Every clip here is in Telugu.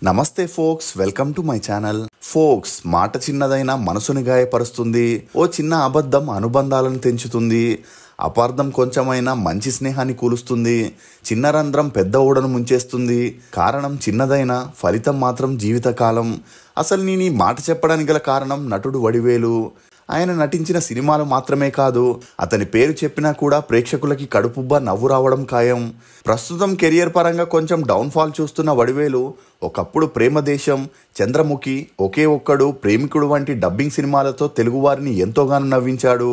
నమస్తే folks, welcome to my channel. Folks, మాట చిన్నదైనా మనసుని గాయపరుస్తుంది. ఓ చిన్న అబద్ధం అనుబంధాలను తెంచుతుంది. అపార్థం కొంచెమైనా మంచి స్నేహాన్ని కూలుస్తుంది. చిన్న రంధ్రం పెద్ద ఓడను ముంచేస్తుంది. కారణం చిన్నదైనా ఫలితం మాత్రం జీవితకాలం. అసలు నేను ఈ మాట చెప్పడానికి గల కారణం నటుడు వడివేలు. ఆయన నటించిన సినిమాలు మాత్రమే కాదు, అతని పేరు చెప్పినా కూడా ప్రేక్షకులకి కడుపుబ్బా నవ్వు రావడం ఖాయం. ప్రస్తుతం కెరియర్ పరంగా కొంచెం డౌన్ఫాల్ చూస్తున్న వడివేలు ఒకప్పుడు ప్రేమదేశం, చంద్రముఖి, ఒకే ఒక్కడు, ప్రేమికుడు వంటి డబ్బింగ్ సినిమాలతో తెలుగువారిని ఎంతోగానో నవ్వించాడు.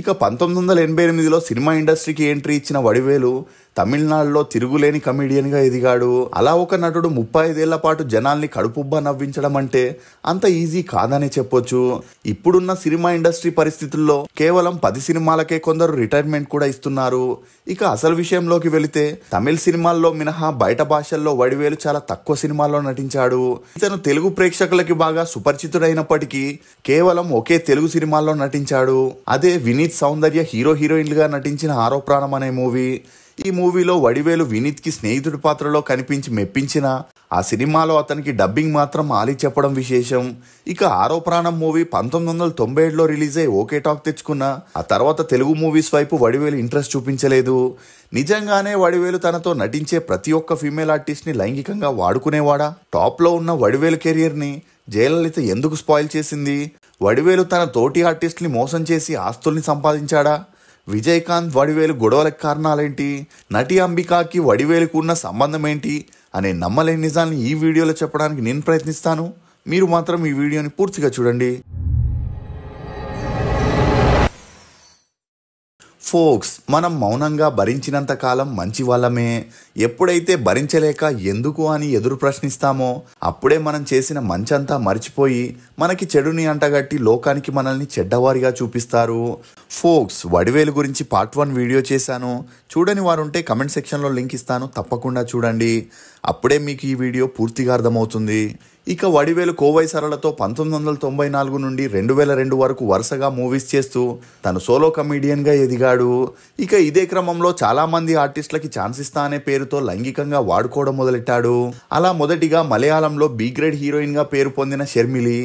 ఇక 1988లో సినిమా ఇండస్ట్రీకి ఎంట్రీ ఇచ్చిన వడివేలు తమిళనాడులో తిరుగులేని కమెడియన్గా ఎదిగాడు. అలా ఒక నటుడు 35 ఏళ్ల పాటు జనాల్ని కడుపుబ్బా నవ్వించడం అంటే అంత ఈజీ కాదనే చెప్పొచ్చు. ఇప్పుడున్న సినిమా ఇండస్ట్రీ పరిస్థితుల్లో కేవలం 10 సినిమాలకే కొందరు రిటైర్మెంట్ కూడా ఇస్తున్నారు. ఇక అసలు విషయంలోకి వెళితే తమిళ సినిమాల్లో మినహా బయట భాషల్లో వడివేలు చాలా తక్కువ సినిమాల్లో నటించాడు. ఇతను తెలుగు ప్రేక్షకులకి బాగా సుపరిచితుడైనప్పటికీ కేవలం ఒకే తెలుగు సినిమాల్లో నటించాడు. అదే వినీత్ సౌందర్య హీరోయిన్లుగా నటించిన ఆరో ప్రాణం అనే మూవీ. ఈ మూవీలో వడివేలు వినీత్ కి స్నేహితుడి పాత్రలో కనిపించి మెప్పించిన ఆ సినిమాలో అతనికి డబ్బింగ్ మాత్రం ఆలి చెప్పడం విశేషం. ఇక ఆరో ప్రాణం మూవీ 1997లో రిలీజ్ అయి ఓకే టాక్ తెచ్చుకున్న ఆ తర్వాత తెలుగు మూవీస్ వైపు వడివేలు ఇంట్రెస్ట్ చూపించలేదు. నిజంగానే వడివేలు తనతో నటించే ప్రతి ఒక్క ఫీమేల్ ఆర్టిస్ట్ ని లైంగికంగా వాడుకునేవాడా? టాప్ లో ఉన్న వడివేలు కెరియర్ ని జయలలిత ఎందుకు స్పాయిల్ చేసింది? వడివేలు తన తోటి ఆర్టిస్ట్ ని మోసం చేసి ఆస్తుల్ని సంపాదించాడా? విజయకాంత్ వడివేలు గొడవలకు కారణాలేంటి? నటి అంబికాకి వడివేలుకు ఉన్న సంబంధం ఏంటి అనే నమ్మలేని నిజాన్ని ఈ వీడియోలో చెప్పడానికి నేను ప్రయత్నిస్తాను. మీరు మాత్రం ఈ వీడియోని పూర్తిగా చూడండి. ఫోక్స్, మనం మౌనంగా భరించినంత కాలం మంచి వాళ్ళమే. ఎప్పుడైతే భరించలేక ఎందుకు అని ఎదురు ప్రశ్నిస్తామో అప్పుడే మనం చేసిన మంచంతా మర్చిపోయి మనకి చెడుని అంటగట్టి లోకానికి మనల్ని చెడ్డవారిగా చూపిస్తారు. ఫోక్స్, వడివేలు గురించి పార్ట్ 1 వీడియో చేశాను. చూడని వారుంటే కమెంట్ సెక్షన్లో లింక్ ఇస్తాను, తప్పకుండా చూడండి. అప్పుడే మీకు ఈ వీడియో పూర్తిగా అర్థమవుతుంది. ఇక వడివేలు కోవై సరళతో 1994 నుండి 2002 వరకు వరుసగా మూవీస్ చేస్తూ తను సోలో కమెడియన్గా ఎదిగాడు. ఇక ఇదే క్రమంలో చాలా మంది ఆర్టిస్టులకి ఛాన్స్ ఇస్తా అనే పేరుతో లైంగికంగా వాడుకోవడం మొదలెట్టాడు. అలా మొదటిగా మలయాళంలో బి గ్రేడ్ హీరోయిన్గా పేరు పొందిన షర్మిలి.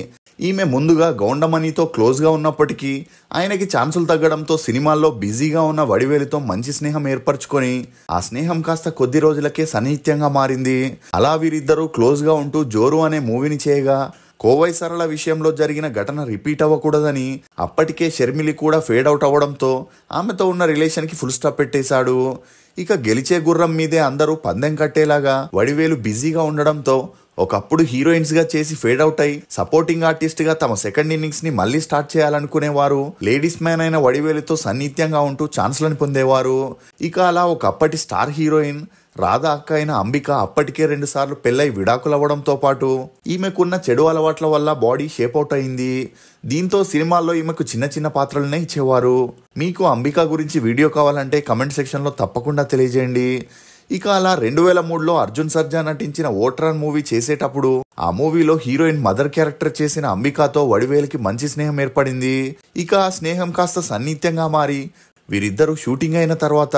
ఈమె ముందుగా గౌండమణితో క్లోజ్గా ఉన్నప్పటికీ ఆయనకి ఛాన్సులు తగ్గడంతో సినిమాల్లో బిజీగా ఉన్న వడివేలుతో మంచి స్నేహం ఏర్పరచుకొని ఆ స్నేహం కాస్త కొద్ది రోజులకే సన్నిహిత్యంగా మారింది. అలా వీరిద్దరూ క్లోజ్గా ఉంటూ జోరు అనే మూవీని చేయగా కోవై సరళ విషయంలో జరిగిన ఘటన రిపీట్ అవ్వకూడదని అప్పటికే షర్మిలి కూడా ఫేడ్ అవుట్ అవ్వడంతో ఆమెతో ఉన్న రిలేషన్కి ఫుల్ స్టాప్ పెట్టేశాడు. ఇక గెలిచే గుర్రం మీదే అందరూ పందెం కట్టేలాగా వడివేలు బిజీగా ఉండడంతో ఒకప్పుడు హీరోయిన్స్ గా చేసి ఫేడ్ అవుట్ అయి సపోర్టింగ్ ఆర్టిస్ట్ గా తమ సెకండ్ ఇన్నింగ్స్ ని మళ్ళీ స్టార్ట్ చేయాలనుకునేవారు లేడీస్ మ్యాన్ అయిన వడివేలుతో సన్నిహిత్యంగా ఉంటూ ఛాన్స్లను పొందేవారు. ఇక అలా ఒకప్పటి స్టార్ హీరోయిన్ రాధా అక్క అయిన అంబిక అప్పటికే 2 సార్లు పెళ్ళై విడాకులు అవ్వడంతో పాటు ఈమెకున్న చెడు అలవాట్ల వల్ల బాడీ షేప్ అవుట్ అయింది. దీంతో సినిమాల్లో ఈమెకు చిన్న చిన్న పాత్రలనే ఇచ్చేవారు. మీకు అంబిక గురించి వీడియో కావాలంటే కమెంట్ సెక్షన్లో తప్పకుండా తెలియజేయండి. ఇక అలా 2003లో అర్జున్ సర్జా నటించిన ఓట్రాన్ మూవీ చేసేటప్పుడు ఆ మూవీలో హీరోయిన్ మదర్ క్యారెక్టర్ చేసిన అంబికాతో వడివేలుకి మంచి స్నేహం ఏర్పడింది. ఇక ఆ స్నేహం కాస్త సన్నిహిత్యంగా మారి వీరిద్దరూ షూటింగ్ అయిన తర్వాత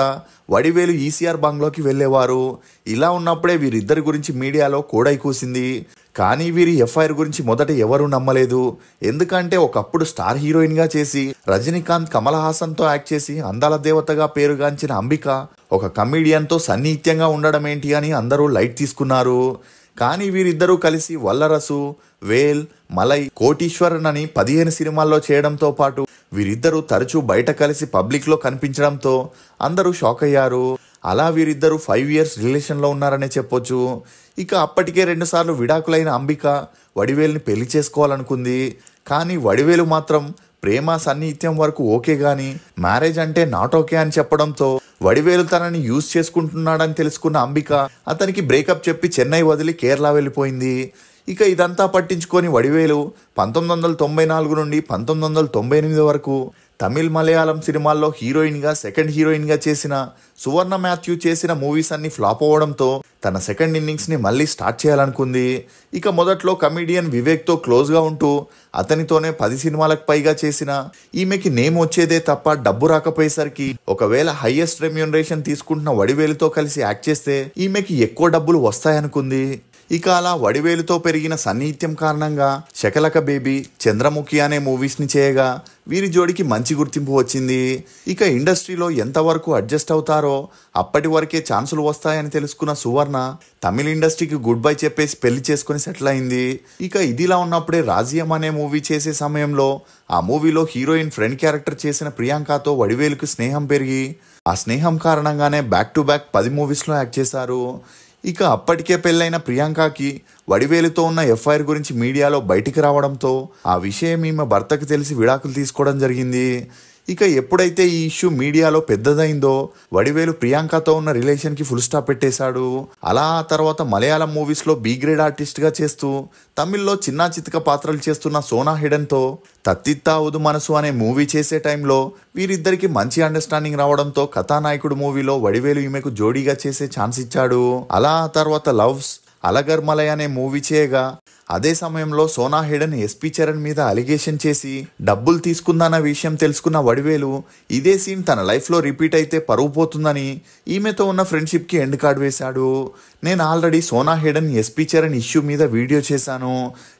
వడివేలు ఈసీఆర్ బంగ్లోకి వెళ్ళేవారు. ఇలా ఉన్నప్పుడే వీరిద్దరి గురించి మీడియాలో కోడై కూసింది. కానీ వీరి ఎఫ్ఐఆర్ గురించి మొదట ఎవరూ నమ్మలేదు. ఎందుకంటే ఒకప్పుడు స్టార్ హీరోయిన్గా చేసి రజనీకాంత్, కమల్ హాసన్తో యాక్ట్ చేసి అందాల దేవతగా పేరుగాంచిన అంబిక ఒక కమెడియన్తో సన్నిహిత్యంగా ఉండడం ఏంటి అని అందరూ లైట్ తీసుకున్నారు. కానీ వీరిద్దరూ కలిసి వల్లరసు, వేల్, మలై, కోటీశ్వరన్ అని 15 సినిమాల్లో చేయడంతో పాటు వీరిద్దరూ తరచూ బయట కలిసి పబ్లిక్లో కనిపించడంతో అందరూ షాక్ అయ్యారు. అలా వీరిద్దరూ 5 ఇయర్స్ రిలేషన్లో ఉన్నారనే చెప్పొచ్చు. ఇక అప్పటికే 2 సార్లు విడాకులైన అంబిక వడివేలుని పెళ్లి చేసుకోవాలనుకుంది. కానీ వడివేలు మాత్రం ప్రేమ సన్నిహిత్యం వరకు ఓకే గాని మ్యారేజ్ అంటే నాట్ ఓకే అని చెప్పడంతో వడివేలు తనని యూజ్ చేసుకుంటున్నాడని తెలుసుకున్న అంబిక అతనికి బ్రేకప్ చెప్పి చెన్నై వదిలి కేరళ వెళ్ళిపోయింది. ఇక ఇదంతా పట్టించుకొని వడివేలు 1994 నుండి 1998 వరకు తమిళ్, మలయాళం సినిమాల్లో హీరోయిన్గా, సెకండ్ హీరోయిన్గా చేసిన సువర్ణ మాథ్యూ చేసిన మూవీస్ అన్ని ఫ్లాప్ అవ్వడంతో తన సెకండ్ ఇన్నింగ్స్ని మళ్ళీ స్టార్ట్ చేయాలనుకుంది. ఇక మొదట్లో కమెడియన్ వివేక్తో క్లోజ్గా ఉంటూ అతనితోనే 10 సినిమాలకు పైగా చేసిన ఈమెకి నేమ్ వచ్చేదే తప్ప డబ్బు రాకపోయేసరికి ఒకవేళ హైయెస్ట్ రెమ్యూనరేషన్ తీసుకుంటున్న వడివేలుతో కలిసి యాక్ట్ చేస్తే ఈమెకి ఎక్కువ డబ్బులు వస్తాయనుకుంది. ఇక అలా వడివేలుతో పెరిగిన సన్నిహిత్యం కారణంగా శకలక బేబీ, చంద్రముఖి అనే మూవీస్ని చేయగా వీరి జోడికి మంచి గుర్తింపు వచ్చింది. ఇక ఇండస్ట్రీలో ఎంతవరకు అడ్జస్ట్ అవుతారో అప్పటి వరకే ఛాన్సులు వస్తాయని తెలుసుకున్న సువర్ణ తమిళ ఇండస్ట్రీకి గుడ్ బై చెప్పేసి పెళ్లి చేసుకుని సెటిల్ అయింది. ఇక ఇదిలా ఉన్నప్పుడే రాజ్యం అనే మూవీ చేసే సమయంలో ఆ మూవీలో హీరోయిన్ ఫ్రెండ్ క్యారెక్టర్ చేసిన ప్రియాంకతో వడివేలుకు స్నేహం పెరిగి ఆ స్నేహం కారణంగానే బ్యాక్ టు బ్యాక్ 10 మూవీస్లో యాక్ట్ చేశారు. ఇక అప్పటికే పెళ్ళైన ప్రియాంకకి వడివేలుతో ఉన్న ఎఫ్ఐఆర్ గురించి మీడియాలో బయటికి రావడంతో ఆ విషయం ఈమె భర్తకు తెలిసి విడాకులు తీసుకోవడం జరిగింది. ఇక ఎప్పుడైతే ఈ ఇష్యూ మీడియాలో పెద్దదైందో వడివేలు ప్రియాంకతో ఉన్న రిలేషన్కి ఫుల్ స్టాప్ పెట్టేశాడు. అలా ఆ తర్వాత మలయాళం మూవీస్లో బి గ్రేడ్ ఆర్టిస్ట్గా చేస్తూ తమిళ్లో చిన్నా చితక పాత్రలు చేస్తున్న సోనా హిడెన్తో తత్తిత్తా ఉదు మనసు అనే మూవీ చేసే టైంలో వీరిద్దరికి మంచి అండర్స్టాండింగ్ రావడంతో కథానాయకుడు మూవీలో వడివేలు ఈమెకు జోడీగా చేసే ఛాన్స్ ఇచ్చాడు. అలా ఆ తర్వాత లవ్స్, అలగర్ మలై అనే మూవీ చేయగా అదే సమయంలో సోనా హిడెన్ ఎస్పీ చరణ్ మీద అలిగేషన్ చేసి డబ్బులు తీసుకుందన్న విషయం తెలుసుకున్న వడివేలు ఇదే సీన్ తన లైఫ్లో రిపీట్ అయితే పరువు పోతుందని ఈమెతో ఉన్న ఫ్రెండ్షిప్కి ఎండ్ కార్డ్ వేశాడు. నేను already Sona hidden SP Charan issue మీద వీడియో చేశాను,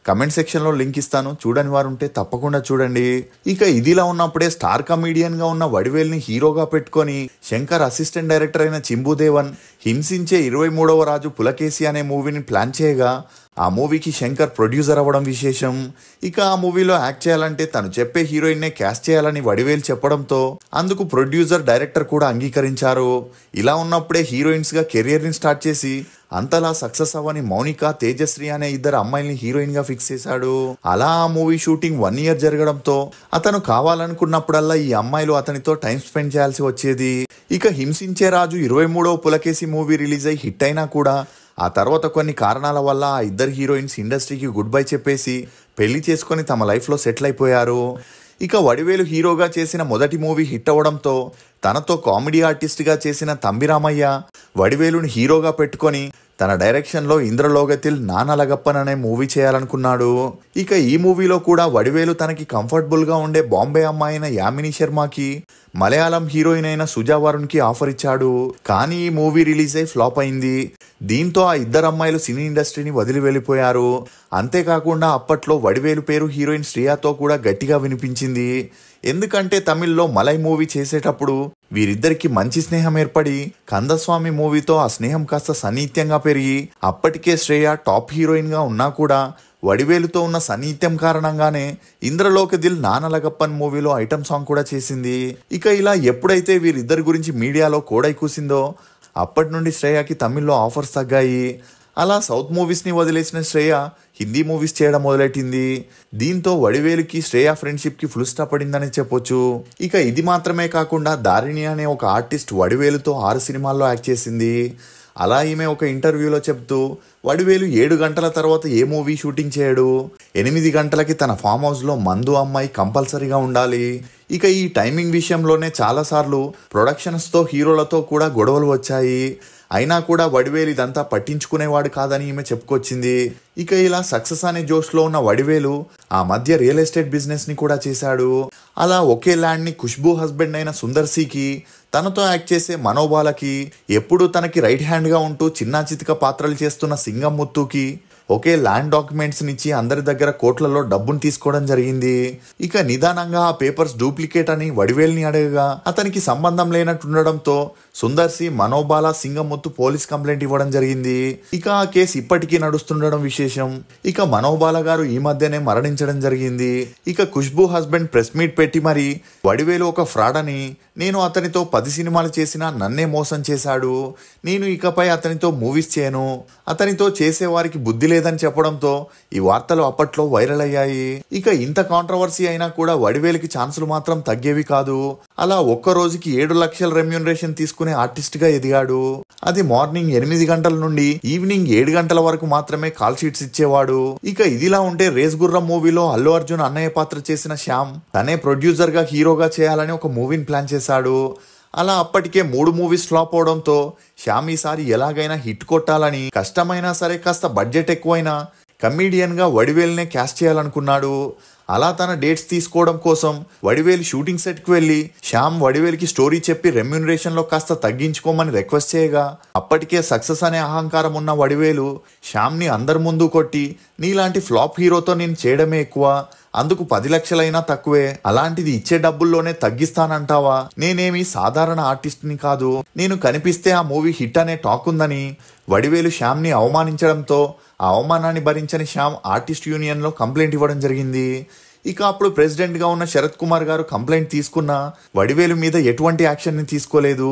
కమెంట్ సెక్షన్లో లింక్ ఇస్తాను, చూడని వారు ఉంటే తప్పకుండా చూడండి. ఇక ఇదిలా ఉన్నప్పుడే స్టార్ కమీడియన్గా ఉన్న వడివేల్ని హీరోగా పెట్టుకొని శంకర్ అసిస్టెంట్ డైరెక్టర్ అయిన చింబుదేవన్ హింసించే 23వ రాజు పులకేసి అనే మూవీని ప్లాన్ చేయగా ఆ మూవీకి శంకర్ ప్రొడ్యూసర్ అవ్వడం విశేషం. ఇక ఆ మూవీలో యాక్ట్ చేయాలంటే తను చెప్పే హీరోయిన్నే క్యాస్ట్ చేయాలని వడివేలు చెప్పడంతో అందుకు ప్రొడ్యూసర్, డైరెక్టర్ కూడా అంగీకరించారు. ఇలా ఉన్నప్పుడే హీరోయిన్స్గా కెరియర్ని స్టార్ట్ చేసి అంతలా సక్సెస్ అవ్వని మౌనిక, తేజశ్రీ అనే 2 అమ్మాయిల్ని హీరోయిన్ గా ఫిక్స్ చేశాడు. అలా ఆ మూవీ షూటింగ్ 1 year జరగడంతో అతను కావాలనుకున్నప్పుడల్లా ఈ అమ్మాయిలు అతనితో టైం స్పెండ్ చేయాల్సి వచ్చేది. ఇక హింసించే రాజు 23వ పులకేసి మూవీ రిలీజ్ అయి హిట్ అయినా కూడా ఆ తర్వాత కొన్ని కారణాల వల్ల ఆ 2 హీరోయిన్స్ ఇండస్ట్రీకి గుడ్ బై చెప్పేసి పెళ్లి చేసుకొని తమ లైఫ్లో సెటిల్ అయిపోయారు. ఇక వడివేలు హీరోగా చేసిన మొదటి మూవీ హిట్ అవ్వడంతో తనతో కామెడీ ఆర్టిస్ట్గా చేసిన తంబిరామయ్య వడివేలుని హీరోగా పెట్టుకొని తన డైరెక్షన్లో ఇంద్రలోగతిల్ నానలగప్పన్ అనే మూవీ చేయాలనుకున్నాడు. ఇక ఈ మూవీలో కూడా వడివేలు తనకి కంఫర్టబుల్గా ఉండే బాంబే అమ్మాయిన యామిని శర్మకి మలయాళం హీరోయిన్ అయిన సుజా వరుణ్కి ఆఫర్ ఇచ్చాడు. కానీ ఈ మూవీ రిలీజ్ అయి ఫ్లాప్ అయింది. దీంతో ఆ 2 అమ్మాయిలు సినీ ఇండస్ట్రీని వదిలి వెళ్ళిపోయారు. అంతేకాకుండా అప్పట్లో వడివేలు పేరు హీరోయిన్ శ్రియతో కూడా గట్టిగా వినిపించింది. ఎందుకంటే తమిళ్లో మలై మూవీ చేసేటప్పుడు వీరిద్దరికి మంచి స్నేహం ఏర్పడి కందస్వామి మూవీతో ఆ స్నేహం కాస్త సన్నిహిత్యంగా పెరిగి అప్పటికే శ్రేయ టాప్ హీరోయిన్ గా ఉన్నా కూడా వడివేలుతో ఉన్న సన్నిహిత్యం కారణంగానే ఇంద్రలోక దిల్ నానలగప్పన్ మూవీలో ఐటమ్ సాంగ్ కూడా చేసింది. ఇక ఇలా ఎప్పుడైతే వీరిద్దరి గురించి మీడియాలో కోడై కూసిందో అప్పటి నుండి శ్రేయకి తమిళ్లో ఆఫర్స్ తగ్గాయి. అలా సౌత్ మూవీస్ని వదిలేసిన శ్రేయ హిందీ మూవీస్ చేయడం మొదలెట్టింది. దీంతో వడివేలుకి శ్రేయ ఫ్రెండ్షిప్కి ఫుల్ స్టాప్ పడిందని చెప్పొచ్చు. ఇక ఇది మాత్రమే కాకుండా దారిణి అనే ఒక ఆర్టిస్ట్ వడివేలుతో 6 సినిమాల్లో యాక్ట్ చేసింది. అలా ఈమె ఒక ఇంటర్వ్యూలో చెప్తూ వడివేలు 7 గంటల తర్వాత ఏ మూవీ షూటింగ్ చేయడు, 8 గంటలకి తన ఫామ్ హౌస్లో మందు అమ్మాయి కంపల్సరీగా ఉండాలి. ఇక ఈ టైమింగ్ విషయంలోనే చాలాసార్లు ప్రొడక్షన్స్తో హీరోలతో కూడా గొడవలు వచ్చాయి. అయినా కూడా వడివేలు ఇదంతా పట్టించుకునేవాడు కాదని ఈమె చెప్పుకొచ్చింది. ఇక ఇలా సక్సెస్ అనే జోష్లో ఉన్న వడివేలు ఆ మధ్య రియల్ ఎస్టేట్ బిజినెస్ని కూడా చేశాడు. అలా ఒకే ల్యాండ్ని ఖుష్బూ హస్బెండ్ అయిన సుందర్ సికి, తనతో యాక్ట్ చేసే మనోబాలకి, ఎప్పుడూ తనకి రైట్ హ్యాండ్గా ఉంటూ చిన్నా చితక పాత్రలు చేస్తున్న సింగం ముత్తుకి ఒకే ల్యాండ్ డాక్యుమెంట్స్ని ఇచ్చి అందరి దగ్గర కోట్లలో డబ్బును తీసుకోవడం జరిగింది. ఇక నిదానంగా ఆ పేపర్స్ డూప్లికేట్ అని వడివేల్ని అడగగా అతనికి సంబంధం లేనట్టుండడంతో సుందర్సి, మనోబాల, సింగముత్తు పోలీస్ కంప్లైంట్ ఇవ్వడం జరిగింది. ఇక ఆ కేసు ఇప్పటికీ నడుస్తుండడం విశేషం. ఇక మనోబాల గారు ఈ మధ్యనే మరణించడం జరిగింది. ఇక ఖుష్బూ హస్బెండ్ ప్రెస్ మీట్ పెట్టి మరి వడివేలు ఒక ఫ్రాడ్ అని, నేను అతనితో 10 సినిమాలు చేసినా నన్నే మోసం చేశాడు, నేను ఇకపై అతనితో మూవీస్ చేయను, అతనితో చేసేవారికి బుద్ధి లేదని చెప్పడంతో ఈ వార్తలు అప్పట్లో వైరల్ అయ్యాయి. ఇక ఇంత కాంట్రవర్సీ అయినా కూడా వడివేలుకి ఛాన్సులు మాత్రం తగ్గేవి కాదు. అలా ఒక్క రోజుకి 7 లక్షల రెమ్యూనరేషన్ తీసుకునే ఆర్టిస్ట్ గా ఎదిగాడు. అది మార్నింగ్ 8 గంటల నుండి ఈవినింగ్ 7 గంటల వరకు మాత్రమే కాల్ షీట్స్ ఇచ్చేవాడు. ఇక ఇదిలా ఉంటే రేస్ గుర్రం మూవీలో అల్లు అర్జున్ అన్నయ్య పాత్ర చేసిన శ్యామ్ తనే ప్రొడ్యూసర్ గా హీరోగా చేయాలని ఒక మూవీని ప్లాన్ చేశాడు. అలా అప్పటికే 3 మూవీస్ ఫ్లాప్ అవడంతో శ్యామ్ ఈసారి ఎలాగైనా హిట్ కొట్టాలని కష్టమైనా సరే కాస్త బడ్జెట్ ఎక్కువైనా కమీడియన్ గా వడివేల్నే క్యాస్ట్ చేయాలనుకున్నాడు. అలా తన డేట్స్ తీసుకోవడం కోసం వడివేలు షూటింగ్ సెట్ కి వెళ్లి శ్యామ్ వడివేలుకి స్టోరీ చెప్పి రెమ్యూనరేషన్ లో కాస్త తగ్గించుకోమని రిక్వెస్ట్ చేయగా అప్పటికే సక్సెస్ అనే అహంకారం ఉన్న వడివేలు శ్యామ్ ని అందరి ముందు కొట్టి నీలాంటి ఫ్లాప్ హీరోతో నేను చేయడమే ఎక్కువ, అందుకు 10 లక్షలైనా తక్కువే, అలాంటిది ఇచ్చే డబ్బుల్లోనే తగ్గిస్తానంటావా, నేనేమి సాధారణ ఆర్టిస్ట్ని కాదు, నేను కనిపిస్తే ఆ మూవీ హిట్ అనే టాక్ ఉందని వడివేలు శ్యామ్ని అవమానించడంతో ఆ అవమానాన్ని భరించని శ్యామ్ ఆర్టిస్ట్ యూనియన్లో కంప్లైంట్ ఇవ్వడం జరిగింది. ఇక అప్పుడు ప్రెసిడెంట్గా ఉన్న శరత్ కుమార్ గారు కంప్లైంట్ తీసుకున్నా వడివేలు మీద ఎటువంటి యాక్షన్ని తీసుకోలేదు.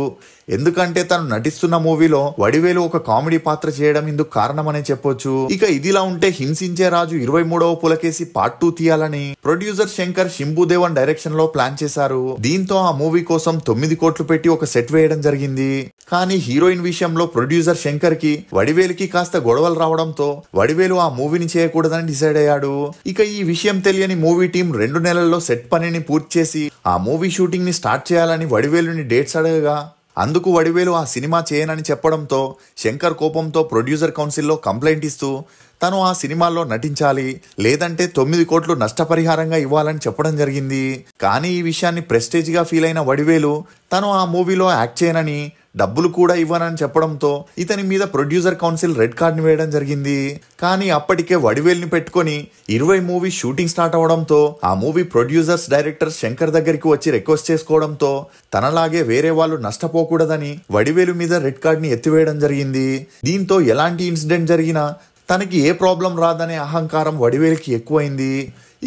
ఎందుకంటే తను నటిస్తున్న మూవీలో వడివేలు ఒక కామెడీ పాత్ర చేయడం ఇందుకు కారణమనే చెప్పొచ్చు. ఇక ఇదిలా ఉంటే హింసించే రాజు 23వ పులకేసి పార్ట్ 2 తీయాలని ప్రొడ్యూసర్ శంకర్ శంభుదేవన్ డైరెక్షన్ లో ప్లాన్ చేశారు. దీంతో ఆ మూవీ కోసం 9 కోట్లు పెట్టి ఒక సెట్ వేయడం జరిగింది. కానీ హీరోయిన్ విషయంలో ప్రొడ్యూసర్ శంకర్ కి వడివేలుకి కాస్త గొడవలు రావడంతో వడివేలు ఆ మూవీని చేయకూడదని డిసైడ్ అయ్యాడు. ఇక ఈ విషయం తెలియని మూవీ టీం 2 నెలల్లో సెట్ పనిని పూర్తి చేసి ఆ మూవీ షూటింగ్ ని స్టార్ట్ చేయాలని వడివేలుని డేట్స్ అడగగా అందుకు వడివేలు ఆ సినిమా చేయనని చెప్పడంతో శంకర్ కోపంతో ప్రొడ్యూసర్ కౌన్సిల్లో కంప్లైంట్ ఇస్తూ తను ఆ సినిమాల్లో నటించాలి, లేదంటే 9 కోట్లు నష్టపరిహారంగా ఇవ్వాలని చెప్పడం జరిగింది. కానీ ఈ విషయాన్ని ప్రెస్టేజ్గా ఫీల్ అయిన వడివేలు తను ఆ మూవీలో యాక్ట్ చేయనని, డబ్బులు కూడా ఇవ్వనని చెప్పడంతో ఇతని మీద ప్రొడ్యూసర్ కౌన్సిల్ రెడ్ కార్డ్ని వేయడం జరిగింది. కానీ అప్పటికే వడివేల్ని పెట్టుకొని 20 మూవీ షూటింగ్ స్టార్ట్ అవడంతో ఆ మూవీ ప్రొడ్యూసర్స్ డైరెక్టర్ శంకర్ దగ్గరికి వచ్చి రిక్వెస్ట్ చేసుకోవడంతో తనలాగే వేరే వాళ్ళు నష్టపోకూడదని వడివేలు మీద రెడ్ కార్డ్ని ఎత్తివేయడం జరిగింది. దీంతో ఎలాంటి ఇన్సిడెంట్ జరిగినా తనకి ఏ ప్రాబ్లం రాదనే అహంకారం వడివేలుకి ఎక్కువైంది.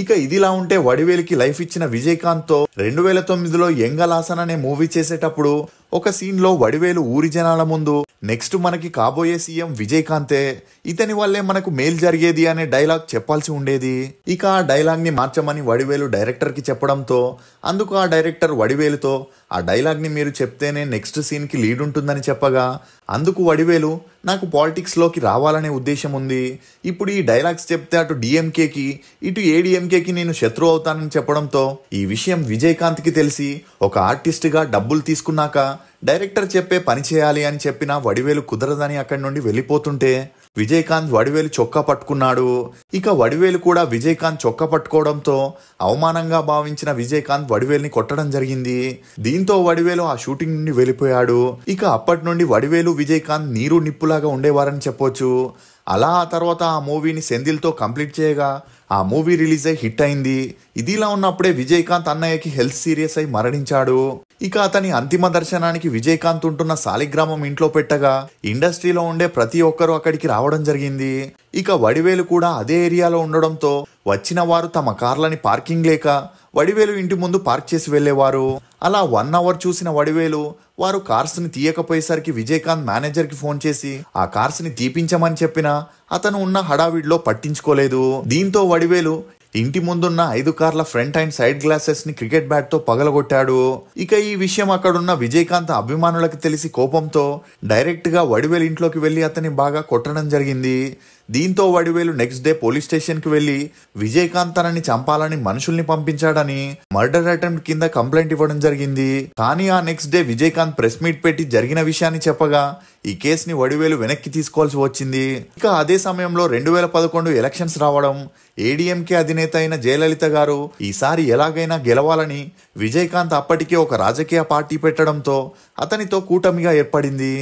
ఇక ఇదిలా ఉంటే వడివేలుకి లైఫ్ ఇచ్చిన విజయకాంత్తో 2009లో యంగలాసన్ అనే మూవీ చేసేటప్పుడు ఒక సీన్ లో వడివేలు ఊరి జనాల ముందు నెక్స్ట్ మనకి కాబోయే సీఎం విజయకాంతే, ఇతని వల్లే మనకు మేలు జరిగేది అనే డైలాగ్ చెప్పాల్సి ఉండేది. ఇక ఆ డైలాగ్ ని మార్చమని వడివేలు డైరెక్టర్ కి చెప్పడంతో అందుకు ఆ డైరెక్టర్ వడివేలుతో ఆ డైలాగ్ ని మీరు చెప్తేనే నెక్స్ట్ సీన్ కి లీడ్ ఉంటుందని చెప్పగా అందుకు వడివేలు నాకు పాలిటిక్స్ లోకి రావాలనే ఉద్దేశం ఉంది, ఇప్పుడు ఈ డైలాగ్స్ చెప్తే అటు డిఎంకేకి ఇటు ఏడిఎంకేకి నేను శత్రు అవుతానని చెప్పడంతో ఈ విషయం విజయకాంత్ కి తెలిసి ఒక ఆర్టిస్ట్ గా డబ్బులు తీసుకున్నాక డైరెక్టర్ చెప్పే పని చేయాలి అని చెప్పిన వడివేలు కుదరదని అక్కడి నుండి వెళ్ళిపోతుంటే విజయకాంత్ వడివేలు చొక్కా పట్టుకున్నాడు. ఇక వడివేలు కూడా విజయకాంత్ చొక్కా పట్టుకోవడంతో అవమానంగా భావించిన విజయకాంత్ వడివేలుని కొట్టడం జరిగింది. దీంతో వడివేలు ఆ షూటింగ్ నుండి వెళ్ళిపోయాడు. ఇక అప్పటి నుండి వడివేలు విజయకాంత్ నీరు నిప్పులాగా ఉండేవారని చెప్పొచ్చు. అలా ఆ తర్వాత ఆ మూవీని సెంధిల్తో కంప్లీట్ చేయగా ఆ మూవీ రిలీజ్ అయి హిట్ అయింది. ఇదిలా ఉన్నప్పుడే విజయకాంత్ అన్నయ్యకి హెల్త్ సీరియస్ అయి మరణించాడు. ఇక అతని అంతిమ దర్శనానికి విజయకాంత్ ఉంటున్న సాలిగ్రామం ఇంట్లో పెట్టగా ఇండస్ట్రీలో ఉండే ప్రతి ఒక్కరూ అక్కడికి రావడం జరిగింది. ఇక వడివేలు కూడా అదే ఏరియాలో ఉండడంతో వచ్చిన వారు తమ కార్లని పార్కింగ్ లేక వడివేలు ఇంటి ముందు పార్క్ చేసి వెళ్లేవారు. అలా 1 అవర్ చూసిన వడివేలు వారు కార్స్ ని తీయకపోయేసరికి విజయకాంత్ మేనేజర్ కి ఫోన్ చేసి ఆ కార్స్ ని తీపించమని చెప్పినా అతను ఉన్న హడావిడిలో పట్టించుకోలేదు. దీంతో వడివేలు ఇంటి ముందున్న 5 కార్ల ఫ్రంట్ అండ్ సైడ్ గ్లాసెస్ ని క్రికెట్ బ్యాట్ తో పగలగొట్టాడు. ఇక ఈ విషయం అక్కడున్న విజయకాంత్ అభిమానులకు తెలిసి కోపంతో డైరెక్ట్ గా వడివేలు ఇంట్లోకి వెళ్లి అతన్ని బాగా కొట్టడం జరిగింది. దీంతో Vadivelu next day police station కి వెళ్లి విజయకాంత్ తనని చంపాలని మనుషుల్ని పంపించాడని మర్డర్ అటెంప్ట్ కింద కంప్లైంట్ ఇవ్వడం జరిగింది. కానీ ఆ next day Vijayakanth press meet పెట్టి జరిగిన విషయాన్ని చెప్పగా ఈ కేసుని వడివేలు వెనక్కి తీసుకోవాల్సి వచ్చింది. ఇక అదే సమయంలో 2011 ఎలక్షన్స్ రావడం, ఏడీఎంకే అధినేత అయిన జయలలిత గారు ఈసారి ఎలాగైనా గెలవాలని విజయకాంత్ అప్పటికే ఒక రాజకీయ పార్టీ పెట్టడంతో అతనితో కూటమిగా ఏర్పడింది.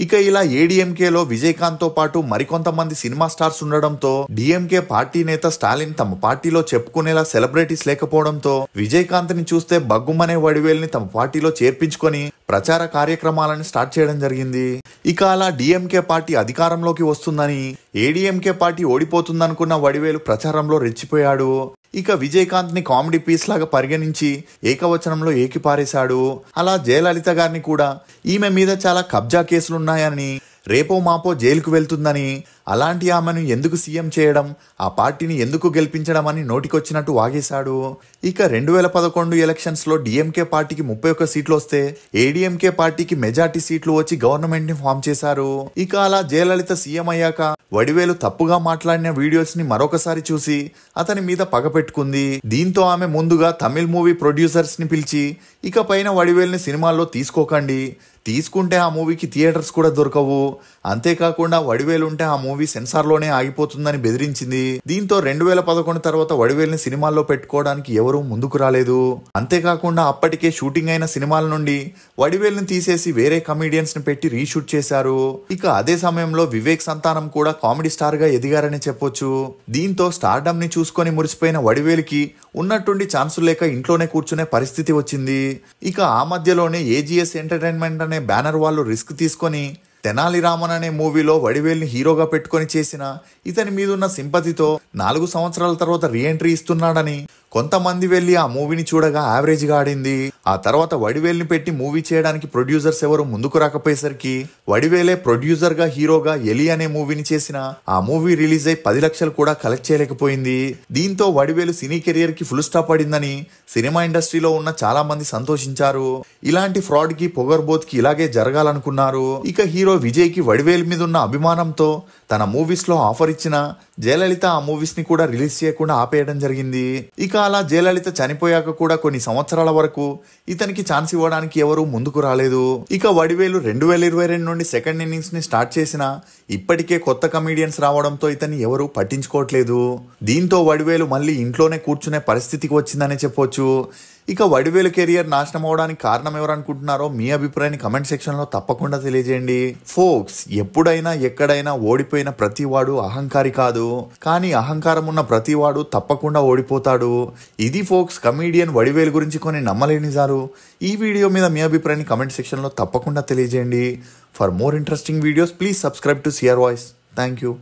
ఇక ఇలా ఏడీఎంకేలో విజయకాంత్ తో పాటు మరికొంతమంది సినిమా స్టార్స్ ఉండడంతో డిఎంకే పార్టీ నేత స్టాలిన్ తమ పార్టీలో చెప్పుకునేలా సెలబ్రిటీస్ లేకపోవడంతో విజయకాంత్ ని చూస్తే బగ్గుమనే వడివేల్ని తమ పార్టీలో చేర్పించుకొని ప్రచార కార్యక్రమాలను స్టార్ట్ చేయడం జరిగింది. ఇక అలా డిఎంకే పార్టీ అధికారంలోకి వస్తుందని, ఏడీఎంకే పార్టీ ఓడిపోతుందనుకున్న వడివేలు ప్రచారంలో రెచ్చిపోయాడు. ఇక విజయకాంత్ ని కామెడీ పీస్ లాగా పరిగణించి ఏకవచనంలో ఏకిపారేశాడు. అలా జయలలిత గారిని కూడా ఈమె మీద చాలా కబ్జా కేసులున్నాయని, రేపో మాపో జైలుకు వెళ్తుందని, అలాంటి ఆమెను ఎందుకు సీఎం చేయడం, ఆ పార్టీని ఎందుకు గెలిపించడం అని నోటికొచ్చినట్టు వాగేశాడు. ఇక 2011 ఎలక్షన్స్ లో డిఎంకే పార్టీకి 31 సీట్లు వస్తే ఏడీఎంకే పార్టీకి మెజార్టీ సీట్లు వచ్చి గవర్నమెంట్ ని ఫామ్ చేశారు. ఇక అలా జయలలిత సీఎం అయ్యాక వడివేలు తప్పుగా మాట్లాడిన వీడియోస్ ని మరొకసారి చూసి అతని మీద పగ పెట్టుకుంది. దీంతో ఆమె ముందుగా తమిళ్ మూవీ ప్రొడ్యూసర్స్ ని పిలిచి ఇక పైన వడివేలుని సినిమాల్లో తీసుకోకండి, తీసుకుంటే ఆ మూవీకి థియేటర్స్ కూడా దొరకవు, అంతేకాకుండా వడివేలు ఉంటే ఆ మూవీ మూవీ సెన్సార్ లోనే ఆగిపోతుందని బెదిరించింది. దీంతో 2011 తర్వాత వడివేలుని సినిమాల్లో పెట్టుకోవడానికి ఎవరూ ముందుకు రాలేదు. అంతేకాకుండా అప్పటికే షూటింగ్ అయిన సినిమాల నుండి వడివేలుని తీసేసి వేరే కమీడియన్స్ ని పెట్టి రీషూట్ చేశారు. ఇక అదే సమయంలో వివేక్ సంతానం కూడా కామెడీ స్టార్ గా ఎదిగారని చెప్పొచ్చు. దీంతో స్టార్డమ్ ని చూసుకొని మురిసిపోయిన వడివేలుకి ఉన్నట్టుండి ఛాన్సులు లేక ఇంట్లోనే కూర్చునే పరిస్థితి వచ్చింది. ఇక ఆ మధ్యలోనే ఏజీఎస్ ఎంటర్టైన్మెంట్ అనే బ్యానర్ వాళ్ళు రిస్క్ తీసుకొని తెనాలి రామన్ అనే మూవీలో వడివేలుని హీరోగా పెట్టుకొని చేసిన ఇతని మీదున్న సింపతితో 4 సంవత్సరాల తర్వాత రీఎంట్రీ ఇస్తున్నాడని కొంతమంది వెళ్లి ఆ మూవీని చూడగా యావరేజ్ గా ఆడింది. ఆ తర్వాత వడివేలుని పెట్టి మూవీ చేయడానికి ప్రొడ్యూసర్స్ ఎవరు ముందుకు రాకపోయేసరికి వడివేలే ప్రొడ్యూసర్ గా హీరోగా ఎలి అనే మూవీని చేసిన ఆ మూవీ రిలీజ్ అయి 10 లక్షలు కూడా కలెక్ట్ చేయలేకపోయింది. దీంతో వడివేలు సినీ కెరియర్ కి ఫుల్ స్టాప్ పడిందని సినిమా ఇండస్ట్రీలో ఉన్న చాలా మంది సంతోషించారు. ఇలాంటి ఫ్రాడ్ కి పొగర్బోత్ కి ఇలాగే జరగాలనుకున్నారు. ఇక హీరో విజయ్ కి వడివేలు మీద ఉన్న అభిమానంతో తన మూవీస్ లో ఆఫర్ ఇచ్చిన జయలలిత ఆ మూవీస్ ని కూడా రిలీజ్ చేయకుండా ఆపేయడం జరిగింది. ఇక అలా జయలలిత చనిపోయాక కూడా కొన్ని సంవత్సరాల వరకు ఇతనికి ఛాన్స్ ఇవ్వడానికి ఎవరూ ముందుకు రాలేదు. ఇక వడివేలు 2022 నుండి సెకండ్ ఇన్నింగ్స్ ని స్టార్ట్ చేసిన ఇప్పటికే కొత్త కమీడియన్స్ రావడంతో ఇతన్ని ఎవరూ పట్టించుకోవట్లేదు. దీంతో వడివేలు మళ్ళీ ఇంట్లోనే కూర్చునే పరిస్థితికి వచ్చిందనే చెప్పొచ్చు. ఇక వడివేలు కెరియర్ నాశనం అవడానికి కారణం ఎవరు అనుకుంటున్నారో మీ అభిప్రాయాన్ని కమెంట్ సెక్షన్ లో తప్పకుండా తెలియజేయండి. ఫోక్స్, ఎప్పుడైనా ఎక్కడైనా ఓడిపోయిన ప్రతివాడు అహంకారి కాదు, కానీ అహంకారం ఉన్న ప్రతివాడు తప్పకుండా ఓడిపోతాడు. ఇది ఫోక్స్ కమీడియన్ వడివేలు గురించి కొన్ని నమ్మలేని నిజాలు. ఈ వీడియో మీద మీ అభిప్రాయాన్ని కమెంట్ సెక్షన్ లో తప్పకుండా తెలియజేయండి. For more interesting videos please subscribe to CR voice. Thank you.